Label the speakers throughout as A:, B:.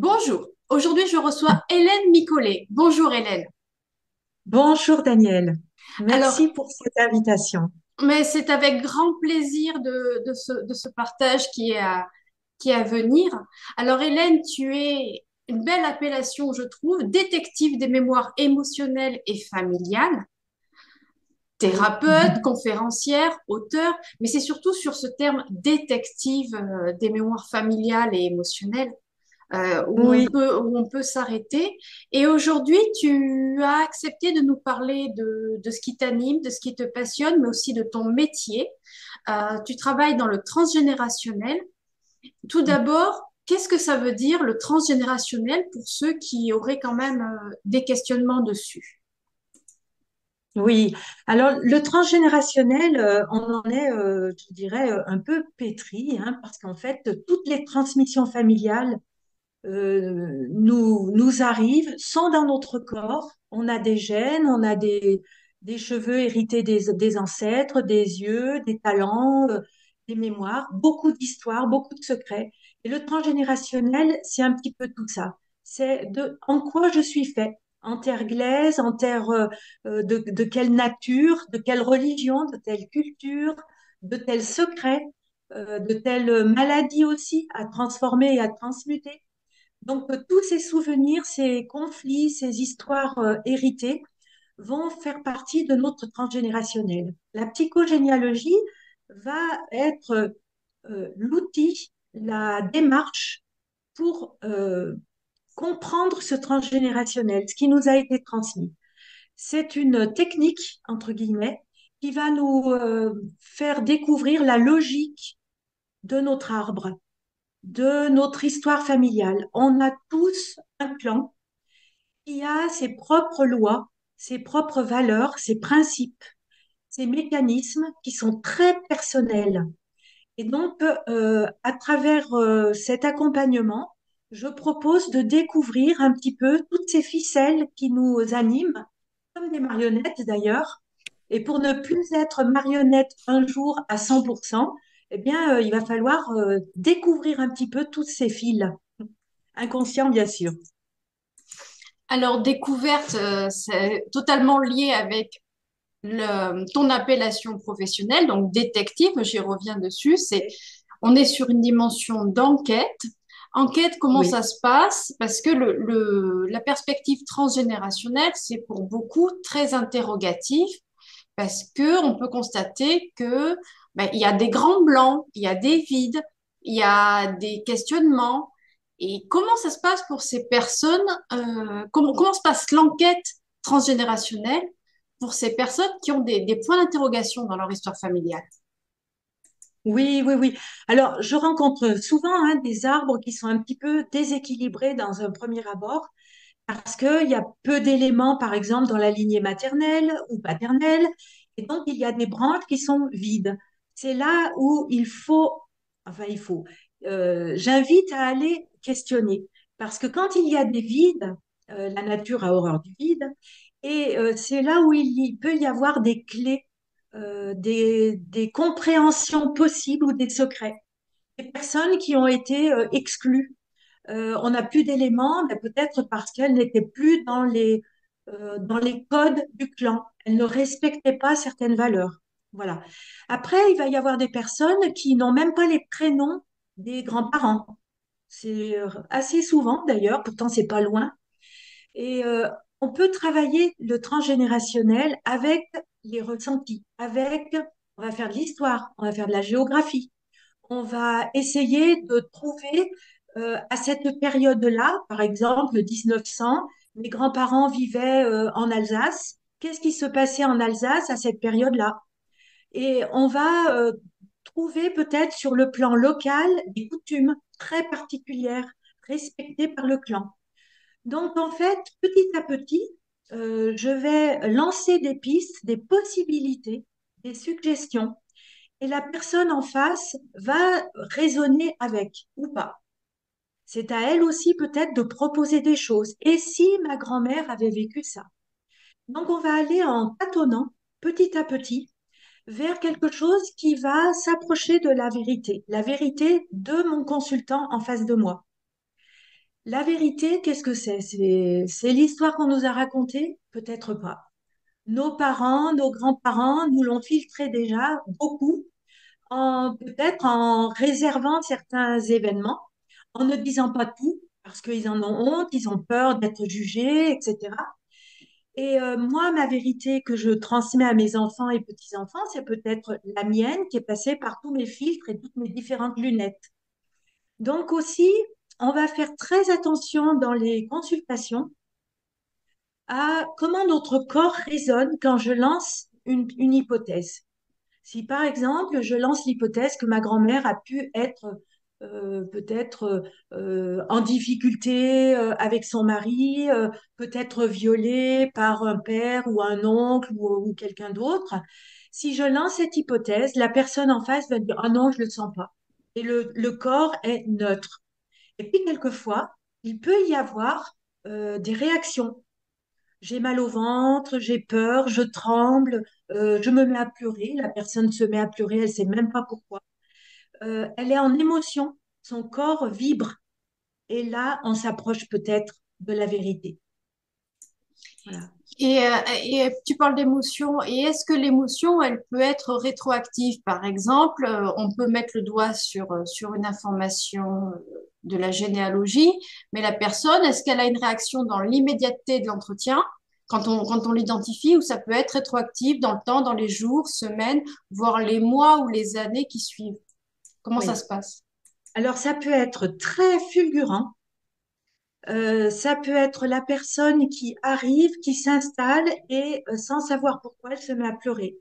A: Bonjour, aujourd'hui je reçois Hélène Micollet. Bonjour Hélène.
B: Bonjour Daniel,
A: Alors,
B: merci pour cette invitation.
A: mais c'est avec grand plaisir de ce partage qui est à venir. Alors Hélène, tu es une belle appellation, je trouve, détective des mémoires émotionnelles et familiales,
B: Oui.
A: thérapeute, conférencière, auteur, mais c'est surtout sur ce terme détective des mémoires familiales et émotionnelles
B: Oui,
A: où on peut s'arrêter. Et aujourd'hui, tu as accepté de nous parler de ce qui t'anime, de ce qui te passionne, mais aussi de ton métier. Tu travailles dans le transgénérationnel. Tout d'abord, qu'est-ce que ça veut dire le transgénérationnel pour ceux qui auraient quand même des questionnements dessus?
B: oui. Alors le transgénérationnel, on en est, je dirais, un peu pétri, hein, parce qu'en fait, toutes les transmissions familiales nous arrivent, sont dans notre corps. On a des gènes, on a des cheveux hérités des ancêtres, des yeux, des talents, des mémoires, beaucoup d'histoires, beaucoup de secrets. Et le transgénérationnel, c'est un petit peu tout ça. C'est en quoi je suis fait, en terre glaise, en terre de quelle nature, de quelle religion, de telle culture, de tels secrets, de telles maladies aussi à transformer et à transmuter. Donc, tous ces souvenirs, ces conflits, ces histoires héritées vont faire partie de notre transgénérationnel. La psychogénéalogie va être l'outil, la démarche pour comprendre ce transgénérationnel, ce qui nous a été transmis. C'est une technique, entre guillemets, qui va nous faire découvrir la logique de notre arbre, de notre histoire familiale. On a tous un clan qui a ses propres lois, ses propres valeurs, ses principes, ses mécanismes qui sont très personnels. Et donc, à travers cet accompagnement, je propose de découvrir un petit peu toutes ces ficelles qui nous animent, comme des marionnettes d'ailleurs. Et pour ne plus être marionnette un jour à 100%, eh bien, il va falloir découvrir un petit peu tous ces fils, inconscients bien sûr.
A: Alors, découverte, c'est totalement lié avec ton appellation professionnelle, donc détective, j'y reviens dessus, on est sur une dimension d'enquête. Enquête, comment
B: Oui.
A: ça se passe? Parce que la perspective transgénérationnelle, c'est pour beaucoup très interrogatif, parce que on peut constater que ben, il y a des grands blancs, il y a des vides, il y a des questionnements. Et comment ça se passe pour ces personnes? Comment se passe l'enquête transgénérationnelle pour ces personnes qui ont des points d'interrogation dans leur histoire familiale?
B: Oui, oui, oui. Alors, je rencontre souvent des arbres qui sont un petit peu déséquilibrés dans un premier abord parce qu'il y a peu d'éléments, par exemple, dans la lignée maternelle ou paternelle, et donc il y a des branches qui sont vides. C'est là où j'invite à aller questionner parce que quand il y a des vides, la nature a horreur du vide, et c'est là où il peut y avoir des clés, des compréhensions possibles ou des secrets. Des personnes qui ont été exclues. On n'a plus d'éléments, mais peut-être parce qu'elles n'étaient plus dans les codes du clan. Elles ne respectaient pas certaines valeurs. Voilà. Après, il va y avoir des personnes qui n'ont même pas les prénoms des grands-parents. C'est assez souvent d'ailleurs, pourtant c'est pas loin. Et on peut travailler le transgénérationnel avec les ressentis, on va faire de l'histoire, on va faire de la géographie, on va essayer de trouver à cette période-là, par exemple 1900, mes grands-parents vivaient en Alsace. Qu'est-ce qui se passait en Alsace à cette période-là? Et on va trouver peut-être sur le plan local des coutumes très particulières respectées par le clan. Donc, en fait, petit à petit, je vais lancer des pistes, des possibilités, des suggestions, et la personne en face va raisonner avec ou pas. C'est à elle aussi peut-être de proposer des choses. Et si ma grand-mère avait vécu ça? Donc, on va aller en tâtonnant petit à petit vers quelque chose qui va s'approcher de la vérité de mon consultant en face de moi. La vérité, qu'est-ce que c'est? C'est l'histoire qu'on nous a racontée? Peut-être pas. Nos parents, nos grands-parents nous l'ont filtré déjà beaucoup, peut-être en réservant certains événements, en ne disant pas tout, parce qu'ils en ont honte, ils ont peur d'être jugés, etc. Et moi, ma vérité que je transmets à mes enfants et petits-enfants, c'est peut-être la mienne qui est passée par tous mes filtres et toutes mes différentes lunettes. Donc aussi, on va faire très attention dans les consultations à comment notre corps résonne quand je lance une hypothèse. Si par exemple, je lance l'hypothèse que ma grand-mère a pu être peut-être en difficulté avec son mari, peut-être violée par un père ou un oncle ou quelqu'un d'autre, si je lance cette hypothèse, la personne en face va dire, ah non, je le sens pas. Et le corps est neutre. Et puis quelquefois, il peut y avoir des réactions. J'ai mal au ventre, j'ai peur, je tremble, je me mets à pleurer. La personne se met à pleurer, elle sait même pas pourquoi. Elle est en émotion, son corps vibre. Et là, on s'approche peut-être de la vérité. Voilà.
A: Et tu parles d'émotion, et est-ce que l'émotion, elle peut être rétroactive? Par exemple, on peut mettre le doigt sur une information de la généalogie, mais la personne, est-ce qu'elle a une réaction dans l'immédiateté de l'entretien, quand on l'identifie, ou ça peut être rétroactif dans le temps, dans les jours, semaines, voire les mois ou les années qui suivent? Comment ça
B: Oui.
A: se passe?
B: Alors, ça peut être très fulgurant. Ça peut être la personne qui arrive, qui s'installe et sans savoir pourquoi, elle se met à pleurer.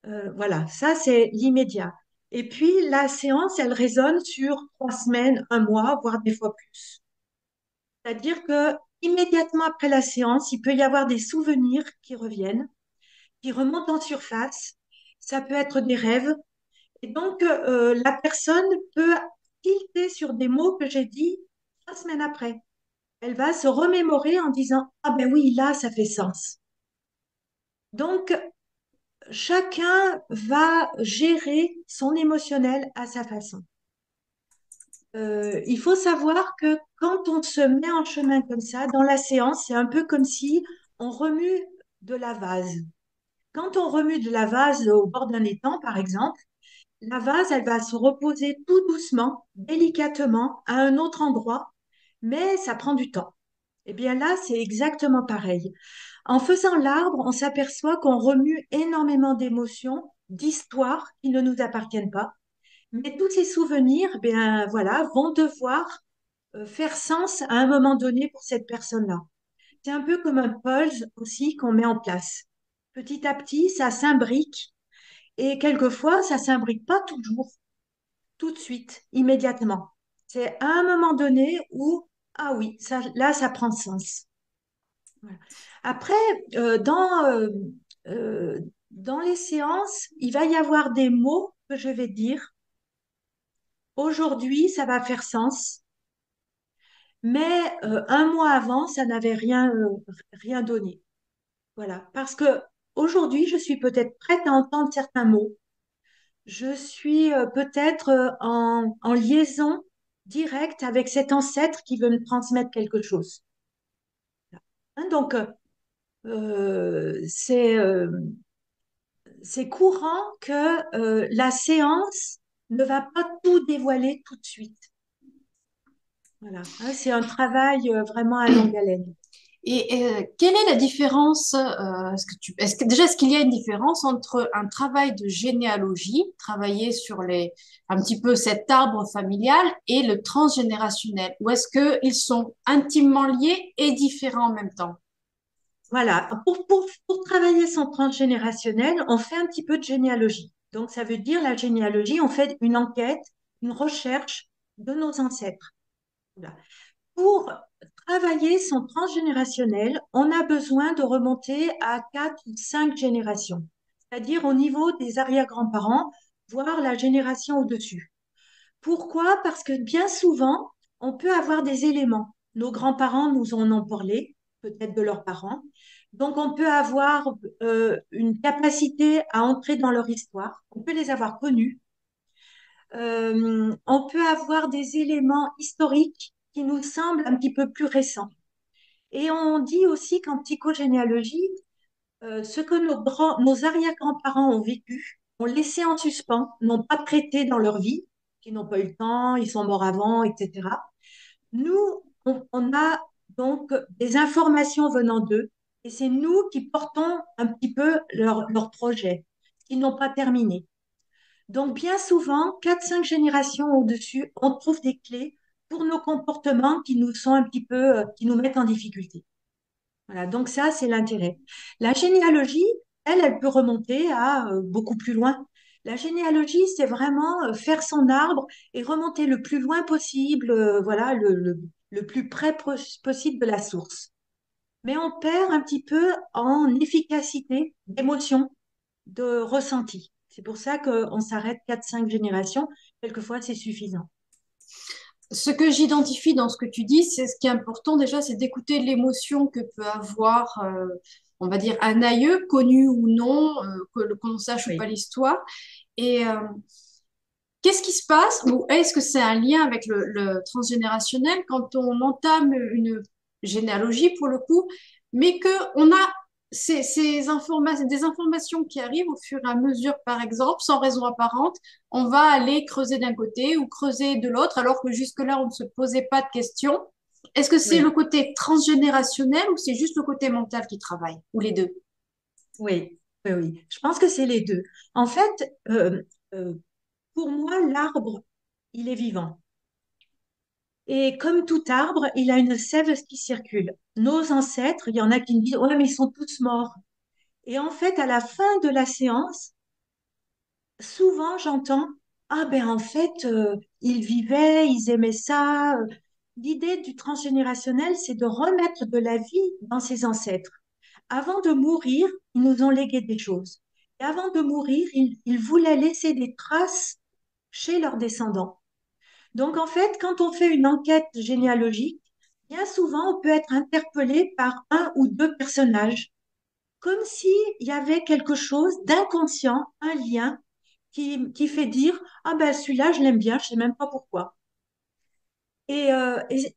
B: Voilà, ça c'est l'immédiat. Et puis la séance, elle résonne sur 3 semaines, un mois, voire des fois plus. C'est-à-dire que immédiatement après la séance, il peut y avoir des souvenirs qui reviennent, qui remontent en surface. Ça peut être des rêves. Et donc la personne peut tilter sur des mots que j'ai dit 3 semaines après. Elle va se remémorer en disant, ah ben oui, là, ça fait sens. Donc, chacun va gérer son émotionnel à sa façon. Il faut savoir que quand on se met en chemin comme ça, dans la séance, c'est un peu comme si on remue de la vase. Quand on remue de la vase au bord d'un étang, par exemple, la vase, elle va se reposer tout doucement, délicatement, à un autre endroit, mais ça prend du temps. Eh bien là, c'est exactement pareil. En faisant l'arbre, on s'aperçoit qu'on remue énormément d'émotions, d'histoires qui ne nous appartiennent pas. Mais tous ces souvenirs, bien voilà, vont devoir faire sens à un moment donné pour cette personne-là. C'est un peu comme un puzzle aussi qu'on met en place. Petit à petit, ça s'imbrique et quelquefois, ça s'imbrique pas toujours, tout de suite, immédiatement. C'est à un moment donné où, ah oui, ça, là, ça prend sens. Voilà. Après, euh, dans, euh, euh, dans les séances, il va y avoir des mots que je vais dire. Aujourd'hui, ça va faire sens, mais un mois avant, ça n'avait rien donné. Voilà. Parce que aujourd'hui, je suis peut-être prête à entendre certains mots. Je suis peut-être en liaison directe avec cet ancêtre qui veut me transmettre quelque chose. Hein, donc, euh, c'est euh, c'est courant que la séance ne va pas tout dévoiler tout de suite. Voilà. Hein, c'est un travail vraiment à longue haleine.
A: Et quelle est la différence, déjà, est-ce qu'il y a une différence entre un travail de généalogie, travailler sur un petit peu cet arbre familial, et le transgénérationnel? Ou est-ce qu'ils sont intimement liés et différents en même temps?
B: Voilà. Pour travailler son transgénérationnel, on fait un petit peu de généalogie. Donc, ça veut dire la généalogie, on fait une enquête, une recherche de nos ancêtres. Voilà. Pour travailler son transgénérationnel, on a besoin de remonter à 4 ou 5 générations, c'est-à-dire au niveau des arrière-grands-parents, voire la génération au-dessus. Pourquoi? Parce que bien souvent, on peut avoir des éléments. Nos grands-parents nous en ont parlé, peut-être de leurs parents. Donc, on peut avoir une capacité à entrer dans leur histoire. On peut les avoir connus. On peut avoir des éléments historiques qui nous semble un petit peu plus récent. Et on dit aussi qu'en psychogénéalogie, ce que nos arrière-grands-parents ont vécu, ont laissé en suspens, n'ont pas traité dans leur vie, qui n'ont pas eu le temps, ils sont morts avant, etc. Nous, on a donc des informations venant d'eux, et c'est nous qui portons un petit peu leur projet, qu'ils n'ont pas terminé. Donc, bien souvent, quatre, cinq générations au-dessus, on trouve des clés pour nos comportements qui nous sont un petit peu, qui nous mettent en difficulté. Voilà, donc ça, c'est l'intérêt. La généalogie, elle peut remonter à beaucoup plus loin. La généalogie, c'est vraiment faire son arbre et remonter le plus loin possible, voilà, le plus près possible de la source. Mais on perd un petit peu en efficacité d'émotion, de ressenti. C'est pour ça qu'on s'arrête quatre, cinq générations. Quelquefois, c'est suffisant.
A: Ce que j'identifie dans ce que tu dis, c'est ce qui est important déjà, c'est d'écouter l'émotion que peut avoir, on va dire, un aïeux, connu ou non, qu'on sache ou pas
B: Oui,
A: l'histoire. Et qu'est-ce qui se passe, ou est-ce que c'est un lien avec le transgénérationnel quand on entame une généalogie pour le coup, mais que on a des informations qui arrivent au fur et à mesure, par exemple, sans raison apparente, on va aller creuser d'un côté ou creuser de l'autre, alors que jusque-là, on ne se posait pas de questions. Est-ce que c'est le
B: oui,
A: côté transgénérationnel ou c'est juste le côté mental qui travaille, ou les deux?
B: oui, oui, oui. Je pense que c'est les deux. En fait, euh, pour moi, l'arbre, il est vivant. Et comme tout arbre, il a une sève qui circule. Nos ancêtres, il y en a qui me disent, ouais, mais ils sont tous morts. Et en fait, à la fin de la séance, souvent j'entends, ah ben en fait, ils vivaient, ils aimaient ça. L'idée du transgénérationnel, c'est de remettre de la vie dans ses ancêtres. Avant de mourir, ils nous ont légué des choses. Et avant de mourir, ils voulaient laisser des traces chez leurs descendants. Donc, en fait, quand on fait une enquête généalogique, bien souvent, on peut être interpellé par un ou deux personnages, comme s'il y avait quelque chose d'inconscient, un lien qui fait dire, ah ben celui-là, je l'aime bien, je sais même pas pourquoi. Et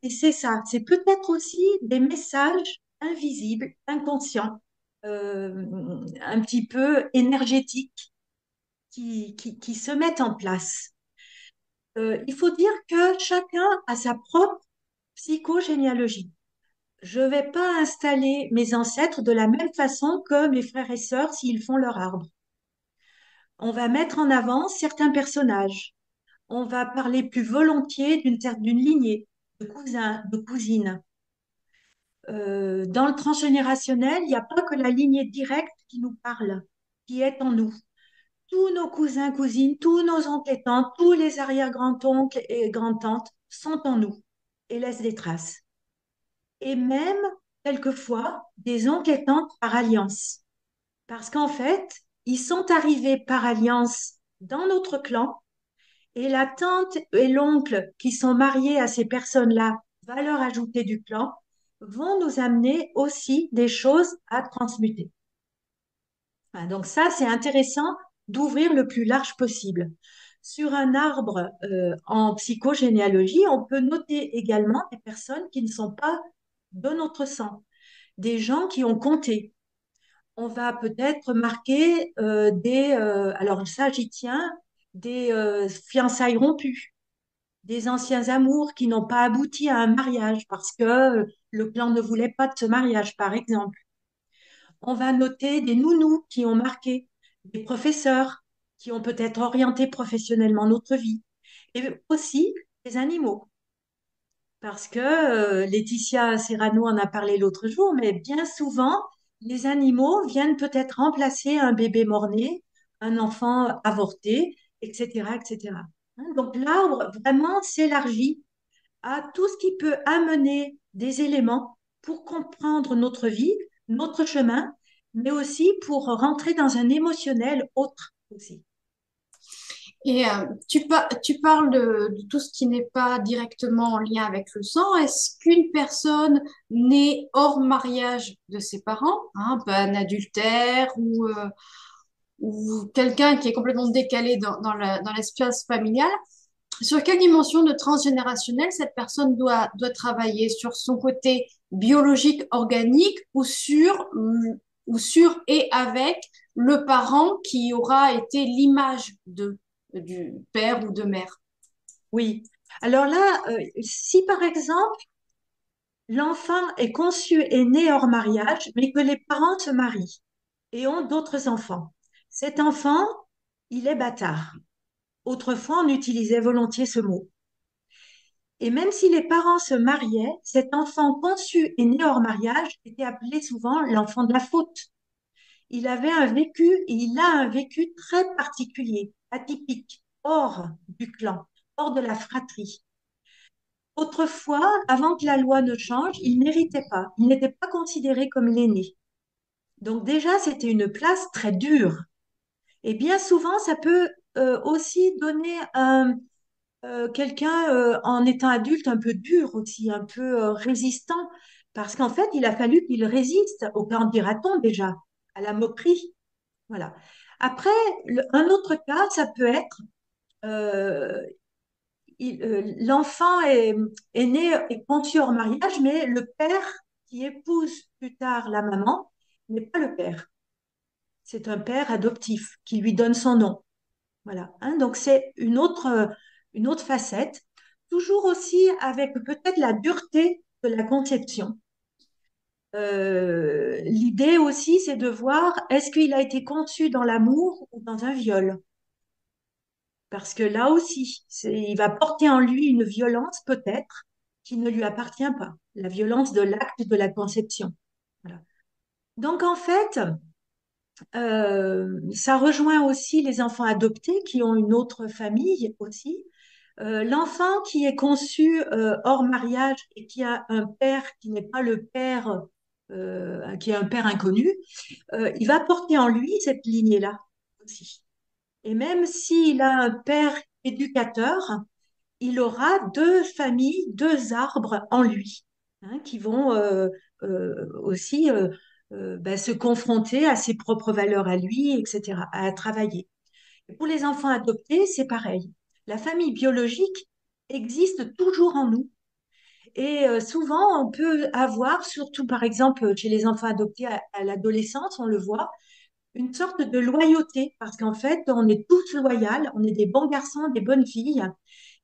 B: c'est ça, c'est peut-être aussi des messages invisibles, inconscients, un petit peu énergétiques qui se mettent en place. Il faut dire que chacun a sa propre psychogénéalogie. Je ne vais pas installer mes ancêtres de la même façon que mes frères et sœurs s'ils font leur arbre. On va mettre en avant certains personnages. On va parler plus volontiers d'une lignée, de cousins, de cousines. Dans le transgénérationnel, il n'y a pas que la lignée directe qui nous parle, qui est en nous. Tous nos cousins, cousines, tous nos oncles et tantes, tous les arrière-grands-oncles et grands-tantes sont en nous et laissent des traces. Et même, quelquefois, des oncles et tantes par alliance. Parce qu'en fait, ils sont arrivés par alliance dans notre clan et la tante et l'oncle qui sont mariés à ces personnes-là, valeur ajoutée du clan, vont nous amener aussi des choses à transmuter. Enfin, donc ça, c'est intéressant d'ouvrir le plus large possible. Sur un arbre en psychogénéalogie, on peut noter également des personnes qui ne sont pas de notre sang, des gens qui ont compté. On va peut-être marquer alors ça j'y tiens, des fiançailles rompues, des anciens amours qui n'ont pas abouti à un mariage parce que le clan ne voulait pas de ce mariage, par exemple. On va noter des nounous qui ont marqué, des professeurs qui ont peut-être orienté professionnellement notre vie, et aussi des animaux. Parce que Laetitia Serrano en a parlé l'autre jour, mais bien souvent, les animaux viennent peut-être remplacer un bébé mort-né, un enfant avorté, etc., etc. Hein, donc l'arbre vraiment s'élargit à tout ce qui peut amener des éléments pour comprendre notre vie, notre chemin, mais aussi pour rentrer dans un émotionnel autre aussi.
A: Et tu parles de tout ce qui n'est pas directement en lien avec le sang. Est-ce qu'une personne née hors mariage de ses parents, hein, un adultère ou quelqu'un qui est complètement décalé dans l'espace familial, Sur quelle dimension de transgénérationnel cette personne doit travailler? Sur son côté biologique, organique ou sur et avec le parent qui aura été l'image du père ou de mère?
B: Oui. Alors là, si par exemple, l'enfant est conçu et né hors mariage, mais que les parents se marient et ont d'autres enfants, cet enfant, il est bâtard. Autrefois, on utilisait volontiers ce mot. Et même si les parents se mariaient, cet enfant conçu et né hors mariage était appelé souvent l'enfant de la faute. Il avait un vécu, et il a un vécu très particulier, atypique, hors du clan, hors de la fratrie. Autrefois, avant que la loi ne change, il n'héritait pas, il n'était pas considéré comme l'aîné. Donc déjà, c'était une place très dure. Et bien souvent, ça peut aussi donner quelqu'un en étant adulte un peu dur aussi, un peu résistant, parce qu'en fait, il a fallu qu'il résiste au qu'en dira-t-on déjà, à la moquerie. Voilà. Après, un autre cas, ça peut être euh, l'enfant est né et conçu hors mariage, mais le père qui épouse plus tard la maman n'est pas le père. C'est un père adoptif qui lui donne son nom. Voilà. Hein, donc c'est une autre facette, toujours aussi avec peut-être la dureté de la conception. L'idée aussi, c'est de voir est-ce qu'il a été conçu dans l'amour ou dans un viol. Parce que là aussi, il va porter en lui une violence peut-être qui ne lui appartient pas, la violence de l'acte de la conception. Voilà. Donc en fait, ça rejoint aussi les enfants adoptés qui ont une autre famille aussi. L'enfant qui est conçu hors mariage et qui a un père qui n'est pas le père, qui est un père inconnu, il va porter en lui cette lignée-là aussi. Et même s'il a un père éducateur, il aura deux familles, deux arbres en lui, hein, qui vont aussi ben, se confronter à ses propres valeurs à lui, etc., à travailler. Et pour les enfants adoptés, c'est pareil. La famille biologique existe toujours en nous. Et souvent, on peut avoir, surtout par exemple chez les enfants adoptés à l'adolescence, on le voit, une sorte de loyauté, parce qu'en fait, on est tous loyaux, on est des bons garçons, des bonnes filles.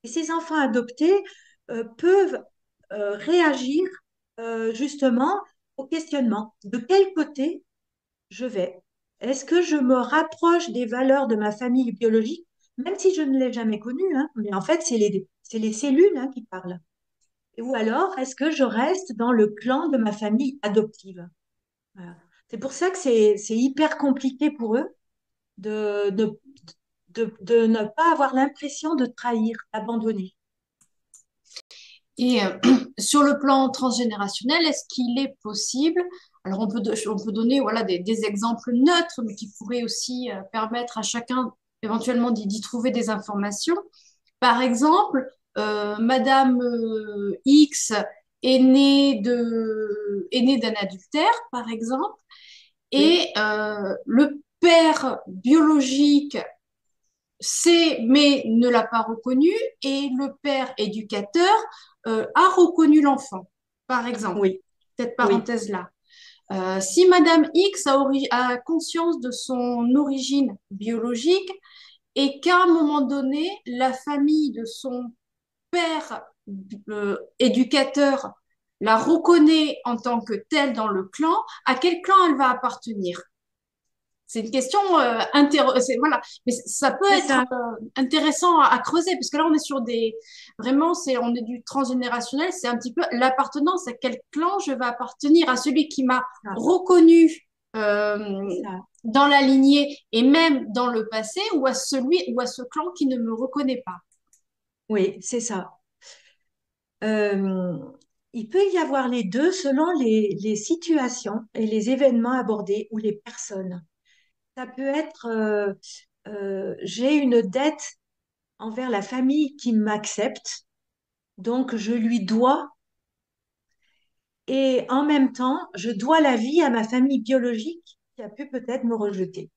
B: Et ces enfants adoptés peuvent réagir justement au questionnement. De quel côté je vais? Est-ce que je me rapproche des valeurs de ma famille biologique, même si je ne l'ai jamais connue, hein, mais en fait, c'est les cellules hein, qui parlent. Ou alors, est-ce que je reste dans le clan de ma famille adoptive? Voilà. C'est pour ça que c'est hyper compliqué pour eux de, de, de ne pas avoir l'impression de trahir, d'abandonner.
A: Et sur le plan transgénérationnel, est-ce qu'il est possible, alors on peut donner voilà, des exemples neutres, mais qui pourraient aussi permettre à chacun éventuellement d'y trouver des informations. Par exemple, Madame X est née d'un adultère, par exemple,
B: Oui,
A: et le père biologique sait mais ne l'a pas reconnu, et le père éducateur a reconnu l'enfant, par exemple.
B: oui,
A: Cette
B: oui,
A: parenthèse-là. Si Madame X a conscience de son origine biologique et qu'à un moment donné, la famille de son père éducateur la reconnaît en tant que telle dans le clan, à quel clan elle va appartenir? C'est une question voilà, mais ça peut
B: c'est
A: être
B: ça.
A: intéressant à creuser parce que là on est sur des vraiment on est du transgénérationnel, c'est un petit peu l'appartenance à quel clan je vais appartenir, à celui qui m'a
B: Ah,
A: reconnu
B: c'est
A: euh,
B: ça.
A: dans la lignée et même dans le passé, ou à celui ou à ce clan qui ne me reconnaît pas.
B: Oui, c'est ça. Euh, il peut y avoir les deux selon les situations et les événements abordés ou les personnes. Ça peut être j'ai une dette envers la famille qui m'accepte, donc je lui dois, et en même temps, je dois la vie à ma famille biologique qui a pu peut-être me rejeter.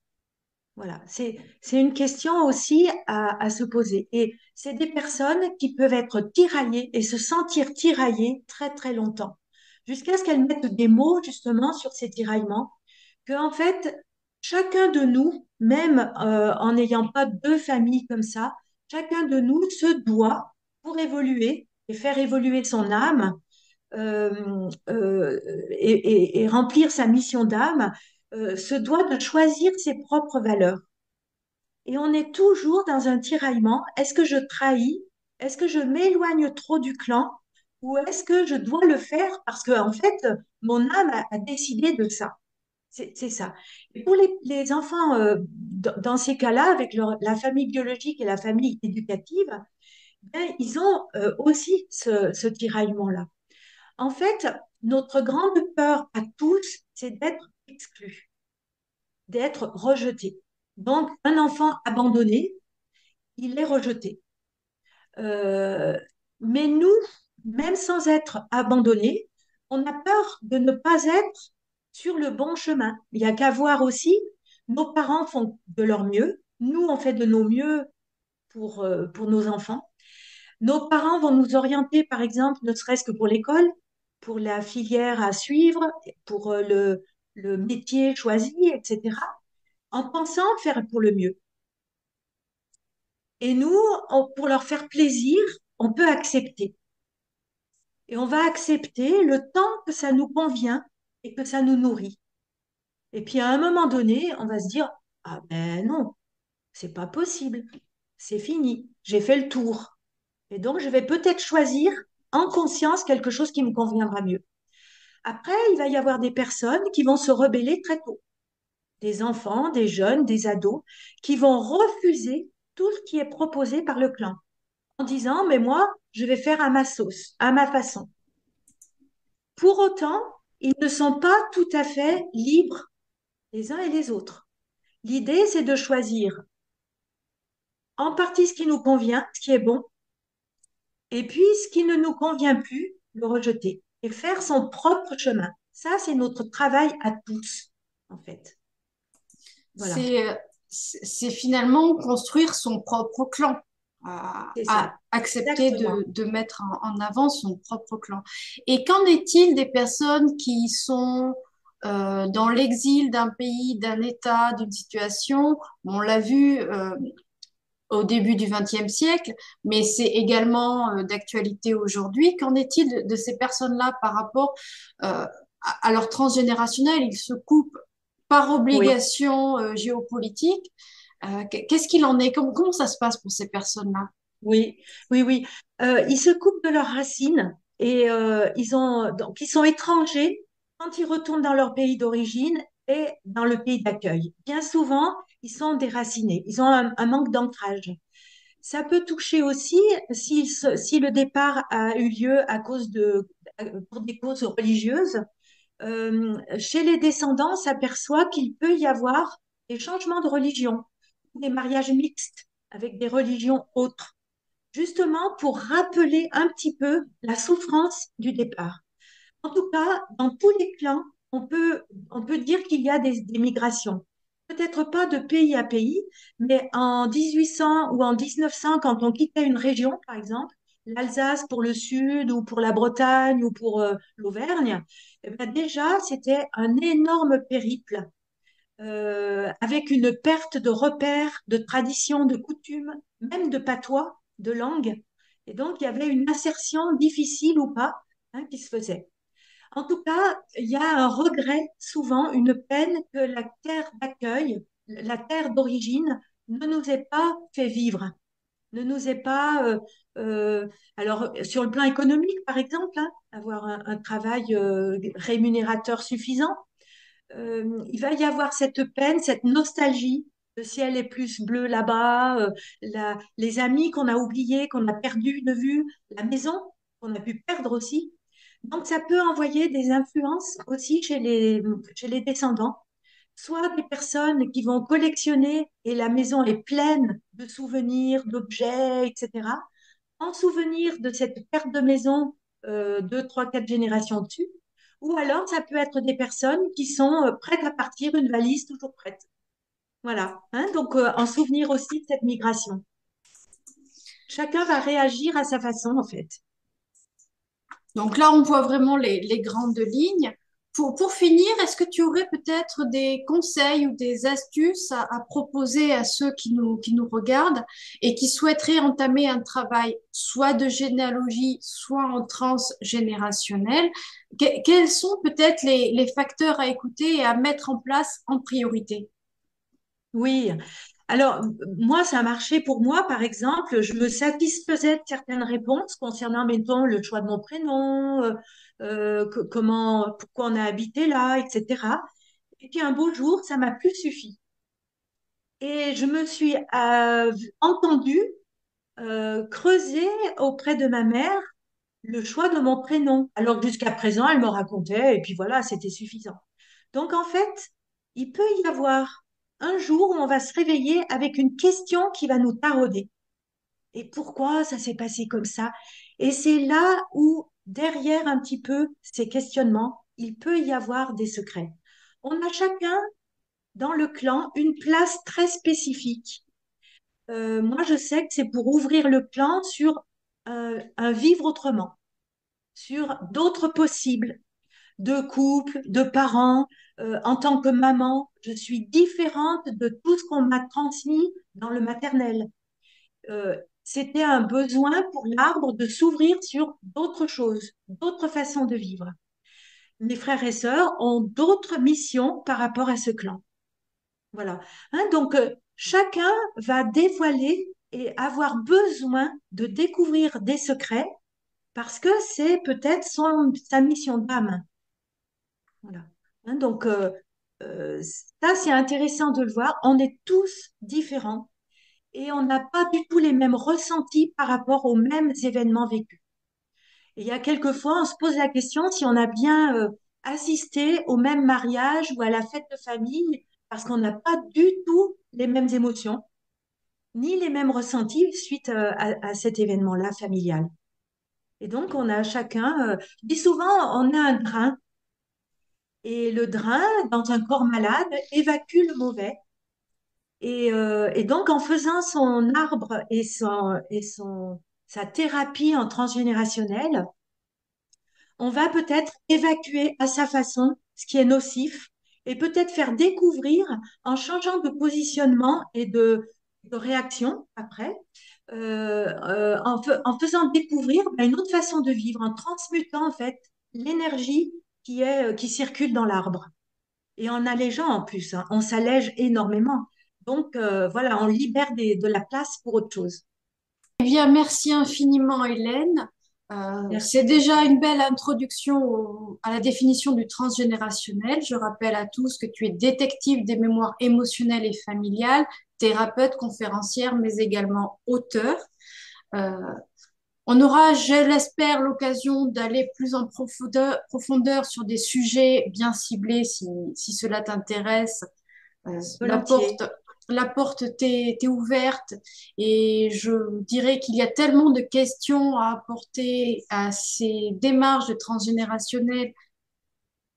B: Voilà, c'est une question aussi à se poser. Et c'est des personnes qui peuvent être tiraillées et se sentir tiraillées très très longtemps, jusqu'à ce qu'elles mettent des mots justement sur ces tiraillements, que en fait, chacun de nous, même en n'ayant pas deux familles comme ça, chacun de nous se doit, pour évoluer et faire évoluer son âme, et remplir sa mission d'âme, se doit de choisir ses propres valeurs. Et on est toujours dans un tiraillement. Est-ce que je trahis? Est-ce que je m'éloigne trop du clan? Ou est-ce que je dois le faire parce que, en fait, mon âme a décidé de ça? C'est ça. Et pour les enfants, dans ces cas-là, avec la famille biologique et la famille éducative, ben, ils ont aussi ce tiraillement-là. En fait, notre grande peur à tous, c'est d'être exclu, d'être rejeté. Donc, un enfant abandonné, il est rejeté. Euh, mais nous, même sans être abandonnés, on a peur de ne pas être sur le bon chemin. Il y a qu'à voir aussi, nos parents font de leur mieux, nous, on fait de nos mieux pour nos enfants. Nos parents vont nous orienter, par exemple, ne serait-ce que pour l'école, pour la filière à suivre, pour le métier choisi, etc., en pensant faire pour le mieux. Et nous, pour leur faire plaisir, on peut accepter. Et on va accepter le temps que ça nous convient et que ça nous nourrit. Et puis à un moment donné, on va se dire, ah ben non, c'est pas possible, c'est fini, j'ai fait le tour. Et donc je vais peut-être choisir en conscience quelque chose qui me conviendra mieux. Après, il va y avoir des personnes qui vont se rebeller très tôt, des enfants, des jeunes, des ados, qui vont refuser tout ce qui est proposé par le clan, en disant, mais moi, je vais faire à ma sauce, à ma façon. Pour autant, ils ne sont pas tout à fait libres les uns et les autres. L'idée, c'est de choisir en partie ce qui nous convient, ce qui est bon, et puis ce qui ne nous convient plus, le rejeter et faire son propre chemin. Ça, c'est notre travail à tous, en fait. Voilà,
A: C'est finalement construire son propre clan,
B: c'est ça.
A: accepter
B: Exactement.
A: de mettre en avant son propre clan. Et qu'en est-il des personnes qui sont dans l'exil d'un pays, d'un État, d'une situation? On l'a vu au début du XXe siècle, mais c'est également d'actualité aujourd'hui. Qu'en est-il de ces personnes-là par rapport à leur transgénérationnel? Ils se coupent par
B: Oui,
A: obligation géopolitique. Qu'est-ce qu'il en est? Comment ça se passe pour ces personnes-là?
B: oui, oui, oui. Ils se coupent de leurs racines et ils sont étrangers quand ils retournent dans leur pays d'origine et dans le pays d'accueil. Bien souvent, ils sont déracinés. Ils ont un manque d'ancrage. Ça peut toucher aussi si le départ a eu lieu pour des causes religieuses. Chez les descendants, on s'aperçoit qu'il peut y avoir des changements de religion, des mariages mixtes avec des religions autres, justement pour rappeler un petit peu la souffrance du départ. En tout cas, dans tous les clans, on peut dire qu'il y a des migrations. Peut-être pas de pays à pays, mais en 1800 ou en 1900, quand on quittait une région, par exemple, l'Alsace pour le sud ou pour la Bretagne ou pour l'Auvergne, eh ben déjà, c'était un énorme périple avec une perte de repères, de traditions, de coutumes, même de patois, de langue. Et donc, il y avait une insertion difficile ou pas qui se faisait. En tout cas, il y a un regret, souvent une peine que la terre d'accueil, la terre d'origine, ne nous ait pas fait vivre, ne nous ait pas... alors, sur le plan économique, par exemple, hein, avoir un travail rémunérateur suffisant, il va y avoir cette peine, cette nostalgie. Le ciel est plus bleu là-bas, les amis qu'on a oubliés, qu'on a perdus de vue, la maison qu'on a pu perdre aussi. Donc, ça peut envoyer des influences aussi chez les descendants, soit des personnes qui vont collectionner et la maison est pleine de souvenirs, d'objets, etc., en souvenir de cette perte de maison deux, trois, quatre générations dessus. Ou alors, ça peut être des personnes qui sont prêtes à partir, une valise toujours prête. Voilà. Hein, donc, en souvenir aussi de cette migration. Chacun va réagir à sa façon, en fait.
A: Donc là, on voit vraiment les grandes lignes. Pour finir, est-ce que tu aurais peut-être des conseils ou des astuces à proposer à ceux qui nous regardent et qui souhaiteraient entamer un travail soit de généalogie, soit en transgénérationnel? Quels sont peut-être les facteurs à écouter et à mettre en place en priorité?
B: Oui. Alors, moi, ça a marché pour moi, par exemple, je me satisfaisais de certaines réponses concernant, mettons, le choix de mon prénom, comment, pourquoi on a habité là, etc. Et puis un beau jour, ça m'a plus suffi. Et je me suis entendue creuser auprès de ma mère le choix de mon prénom. Alors que jusqu'à présent, elle me racontait, et puis voilà, c'était suffisant. Donc en fait, il peut y avoir un jour où on va se réveiller avec une question qui va nous tarauder. Et pourquoi ça s'est passé comme ça? Et c'est là où, derrière un petit peu ces questionnements, il peut y avoir des secrets. On a chacun dans le clan une place très spécifique. Moi, je sais que c'est pour ouvrir le clan sur un vivre autrement, sur d'autres possibles, de couple, de parents. En tant que maman, je suis différente de tout ce qu'on m'a transmis dans le maternel. C'était un besoin pour l'arbre de s'ouvrir sur d'autres choses, d'autres façons de vivre. Mes frères et sœurs ont d'autres missions par rapport à ce clan. Voilà. Hein, donc, chacun va dévoiler et avoir besoin de découvrir des secrets parce que c'est peut-être sa mission d'âme. Voilà. Hein, donc, ça, c'est intéressant de le voir. On est tous différents et on n'a pas du tout les mêmes ressentis par rapport aux mêmes événements vécus. Et il y a quelquefois, on se pose la question si on a bien assisté au même mariage ou à la fête de famille parce qu'on n'a pas du tout les mêmes émotions ni les mêmes ressentis suite à cet événement-là familial. Et donc, on a chacun, je dis souvent, on a un drain. Et le drain, dans un corps malade, évacue le mauvais. Et donc, en faisant son arbre sa thérapie en transgénérationnel, on va peut-être évacuer à sa façon ce qui est nocif et peut-être faire découvrir, en changeant de positionnement et de réaction après, en faisant découvrir une autre façon de vivre, en transmutant en fait l'énergie qui circule dans l'arbre. Et en allégeant en plus, hein, on s'allège énormément. Donc voilà, on libère de la place pour autre chose.
A: Eh bien, merci infiniment, Hélène. C'est
B: Merci
A: déjà
B: beaucoup.
A: une belle introduction à la définition du transgénérationnel. Je rappelle à tous que tu es détective des mémoires émotionnelles et familiales, thérapeute, conférencière, mais également auteur. Euh, on aura, je l'espère, l'occasion d'aller plus en profondeur sur des sujets bien ciblés si cela t'intéresse. La
B: Volontiers.
A: la porte t'est ouverte et je dirais qu'il y a tellement de questions à apporter à ces démarches de transgénérationnel,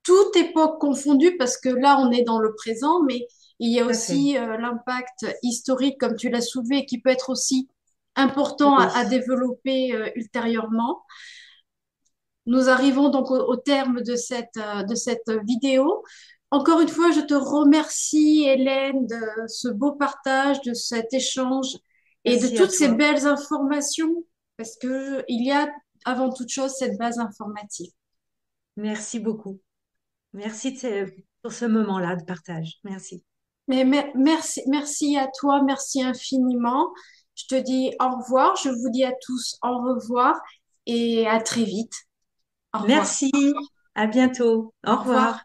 A: toute époque confondue, parce que là, on est dans le présent, mais il y a
B: Tout à fait.
A: aussi l'impact historique, comme tu l'as soulevé, qui peut être aussi important à
B: Oui.
A: développer ultérieurement. Nous arrivons donc au terme de cette vidéo. Encore une fois, je te remercie, Hélène, de ce beau partage, de cet échange et de
B: Merci à
A: toutes ces
B: toi.
A: belles informations, parce que il y a avant toute chose cette base informative.
B: Merci beaucoup. Merci pour ce moment-là de partage. Merci.
A: Mais merci, merci à toi, merci infiniment. Je te dis au revoir, je vous dis à tous au revoir et à très vite. Au revoir.
B: Merci. À bientôt. Au
A: Au revoir.
B: revoir.